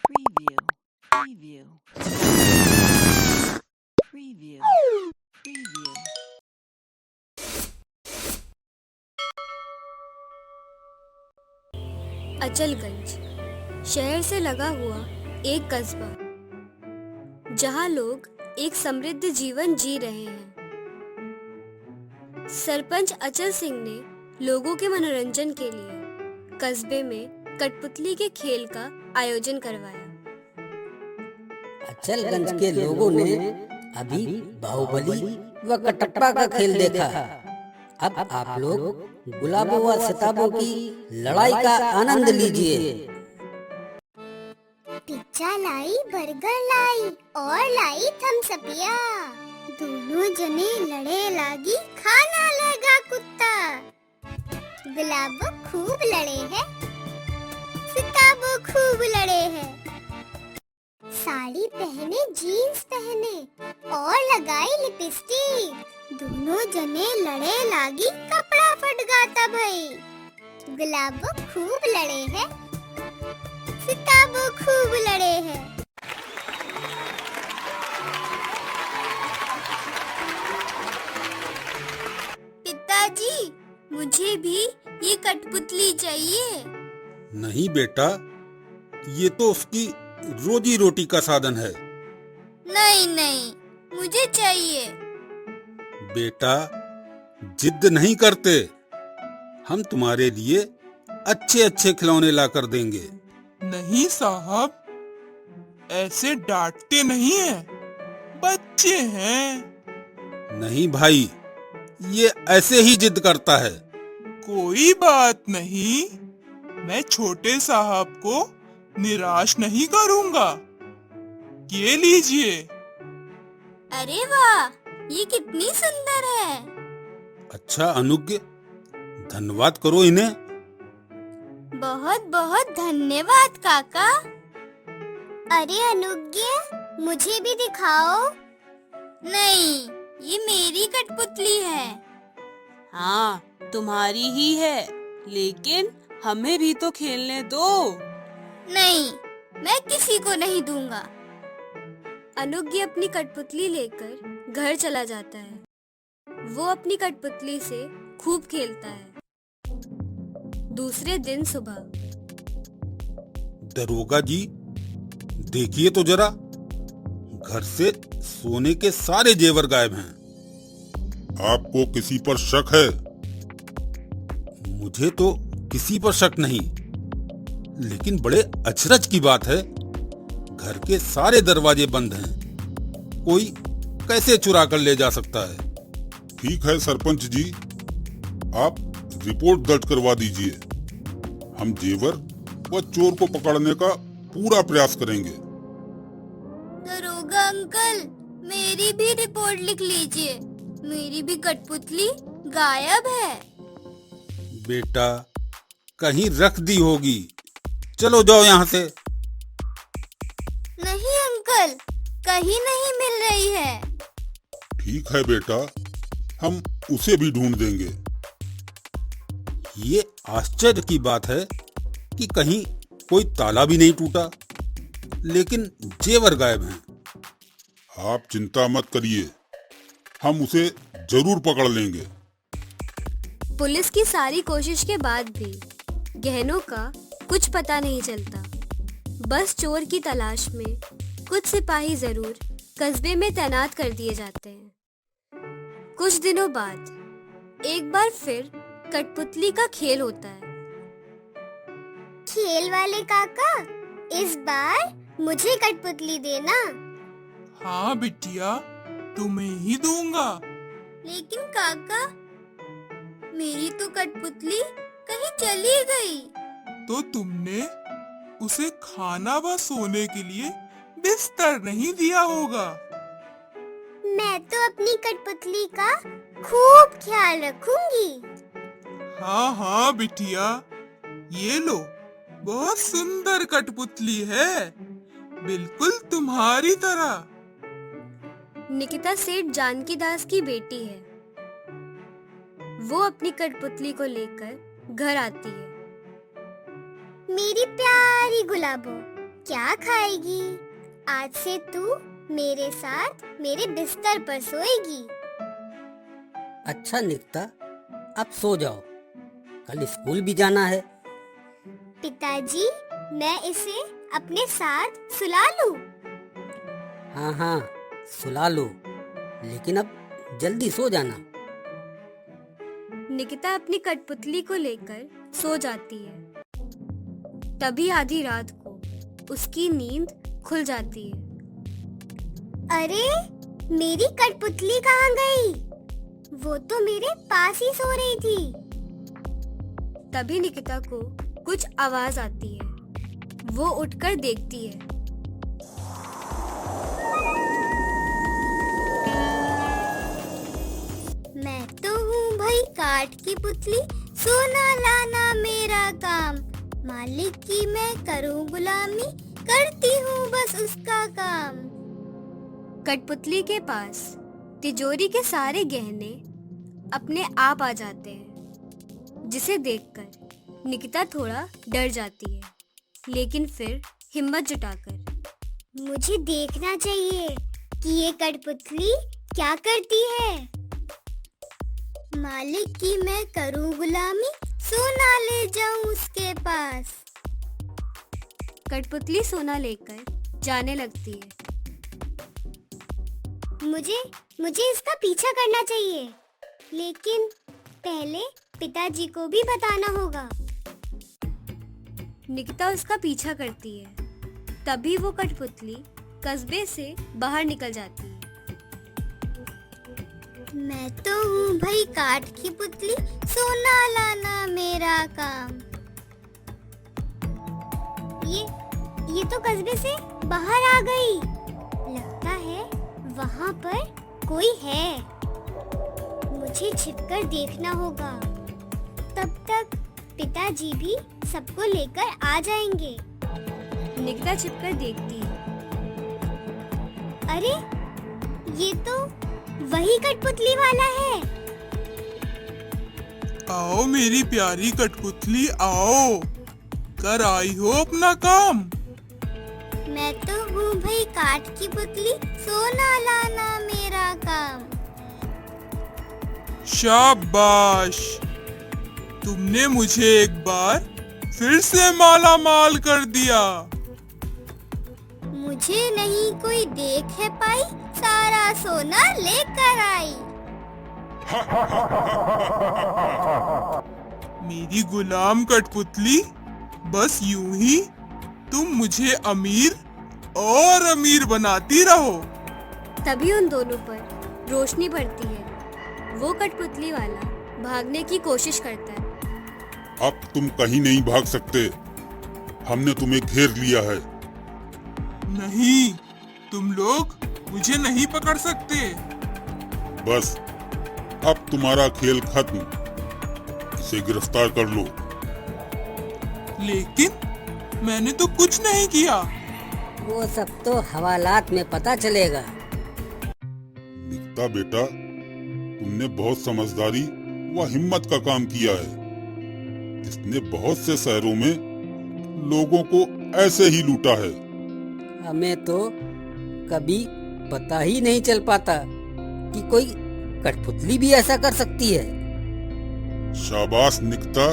Preview. Preview. Preview. Preview. Achalganj शहर से लगा हुआ एक कस्बा, जहां लोग एक समृद्ध जीवन जी रहे हैं। सरपंच अचल सिंह ने लोगों के मनोरंजन के लिए कस्बे में कठपुतली के खेल का आयोजन करवाया। अचलगंज के लोगों ने अभी बाहुबली व कटप्पा का खेल देखा। अब आप लोग गुलाबों व सिताबों की लड़ाई का आनंद लीजिए। पिज्जा लाई, बर्गर लाई और लाई थम्सअपिया। दोनों जने लड़े लागी, खाना लगा कुत्ता। गुलाबो खूब लड़े हैं, सिताबो खूब लड़े हैं। साड़ी पहने, जीन्स पहने और लगाई लिपस्टिक। दोनों जने लड़े लागी, कपड़ा फट गाता भई। गुलाबो खूब लड़े हैं, सिताबो खूब लड़े हैं। पिताजी, मुझे भी ये कठपुतली चाहिए। नहीं बेटा, ये तो उसकी रोजी रोटी का साधन है। नहीं नहीं, मुझे चाहिए। बेटा, जिद नहीं करते, हम तुम्हारे लिए अच्छे अच्छे खिलौने ला कर देंगे। नहीं साहब, ऐसे डांटते नहीं हैं, बच्चे हैं। नहीं भाई, ये ऐसे ही जिद करता है। कोई बात नहीं, मैं छोटे साहब को निराश नहीं करूंगा। ये लीजिए। अरे वाह, ये कितनी सुंदर है। अच्छा अनुज्ञ, धन्यवाद करो इन्हें। बहुत बहुत धन्यवाद काका। अरे अनुज्ञ, मुझे भी दिखाओ। नहीं, ये मेरी कठपुतली है। हाँ, तुम्हारी ही है, लेकिन हमें भी तो खेलने दो। नहीं, मैं किसी को नहीं दूंगा। अनुज्ञ अपनी कठपुतली लेकर घर चला जाता है। वो अपनी कठपुतली से खूब खेलता है। दूसरे दिन सुबह, दरोगा जी, देखिए तो जरा, घर से सोने के सारे जेवर गायब हैं। आपको किसी पर शक है? मुझे तो किसी पर शक नहीं, लेकिन बड़े अचरज की बात है, घर के सारे दरवाजे बंद हैं। कोई कैसे चुरा कर ले जा सकता है? ठीक है सरपंच जी, आप रिपोर्ट दर्ज करवा दीजिए। हम जेवर व चोर को पकड़ने का पूरा प्रयास करेंगे। दरोगा अंकल, मेरी भी रिपोर्ट लिख लीजिए। मेरी भी कठपुतली गायब है। बेटा, कहीं रख दी होगी। चलो जाओ यहाँ से। नहीं अंकल, कहीं नहीं मिल रही है। ठीक है बेटा, हम उसे भी ढूंढ देंगे। ये आश्चर्य की बात है कि कहीं कोई ताला भी नहीं टूटा, लेकिन जेवर गायब हैं। आप चिंता मत करिए, हम उसे जरूर पकड़ लेंगे। पुलिस की सारी कोशिश के बाद भी गहनों का कुछ पता नहीं चलता। बस चोर की तलाश में कुछ सिपाही जरूर कस्बे में तैनात कर दिए जाते हैं। कुछ दिनों बाद एक बार फिर कठपुतली का खेल होता है। खेल वाले काका, इस बार मुझे कठपुतली देना। हाँ बिटिया, तुम्हें ही दूंगा। लेकिन काका, मेरी तो कठपुतली कहीं चली गई। तो तुमने उसे खाना व सोने के लिए बिस्तर नहीं दिया होगा। मैं तो अपनी कठपुतली का खूब ख्याल रखूंगी। हाँ हाँ बिटिया, ये लो, बहुत सुंदर कठपुतली है, बिल्कुल तुम्हारी तरह। निकिता सेठ जानकी दास की बेटी है। वो अपनी कठपुतली को लेकर घर आती है। मेरी प्यारी गुलाबो, क्या खाएगी? आज से तू मेरे साथ मेरे बिस्तर पर सोएगी। अच्छा निकिता, अब सो जाओ, कल स्कूल भी जाना है। पिताजी, मैं इसे अपने साथ सुला लूं? हाँ हाँ, सुला लो, लेकिन अब जल्दी सो जाना। निकिता अपनी कठपुतली को लेकर सो जाती है। तभी आधी रात को उसकी नींद खुल जाती है। अरे, मेरी कठपुतली कहाँ गई? वो तो मेरे पास ही सो रही थी। तभी निकिता को कुछ आवाज आती है। वो उठकर देखती है। मैं तो हूँ भाई काठ की पुतली, सोना लाना मेरा काम। मालिक की मैं करूँ गुलामी, करती हूँ बस उसका काम। कठपुतली के पास तिजोरी के सारे गहने अपने आप आ जाते हैं, जिसे देखकर निकिता थोड़ा डर जाती है, लेकिन फिर हिम्मत जुटाकर मुझे देखना चाहिए कि ये कठपुतली क्या करती है। मालिक की मैं करूँ गुलामी, सोना ले जाऊं उसके पास। कठपुतली सोना लेकर जाने लगती है। मुझे इसका पीछा करना चाहिए, लेकिन पहले पिताजी को भी बताना होगा। निकिता उसका पीछा करती है। तभी वो कठपुतली कस्बे से बाहर निकल जाती है। मैं तो हूँ भाई काठ की पुतली, सोना लाना मेरा काम। ये तो कस्बे से बाहर आ गई। लगता है वहाँ पर कोई है। मुझे छिपकर देखना होगा। तब तक पिताजी भी सबको लेकर आ जाएंगे। निकिता छिपकर देखती है। अरे, ये तो वही कठपुतली वाला है। आओ मेरी प्यारी कठपुतली, आओ, कर आई हो अपना काम। मैं तो हूँ भाई काठ की पुतली, सोना लाना मेरा काम। शाबाश, तुमने मुझे एक बार फिर से माला माल कर दिया। मुझे नहीं कोई देख है पाई, सारा सोना लेकर आई। मेरी गुलाम कठपुतली, बस यूं ही तुम मुझे अमीर और अमीर बनाती रहो। तभी उन दोनों पर रोशनी पड़ती है। वो कठपुतली वाला भागने की कोशिश करता है। अब तुम कहीं नहीं भाग सकते, हमने तुम्हें घेर लिया है। नहीं, तुम लोग मुझे नहीं पकड़ सकते। बस, अब तुम्हारा खेल खत्म। इसे गिरफ्तार कर लो। लेकिन मैंने तो कुछ नहीं किया। वो सब तो हवालात में पता चलेगा। निकिता बेटा, तुमने बहुत समझदारी व हिम्मत का काम किया है। इसने बहुत से शहरों में लोगों को ऐसे ही लूटा है। हमें तो कभी पता ही नहीं चल पाता कि कोई कठपुतली भी ऐसा कर सकती है। शाबाश निकिता,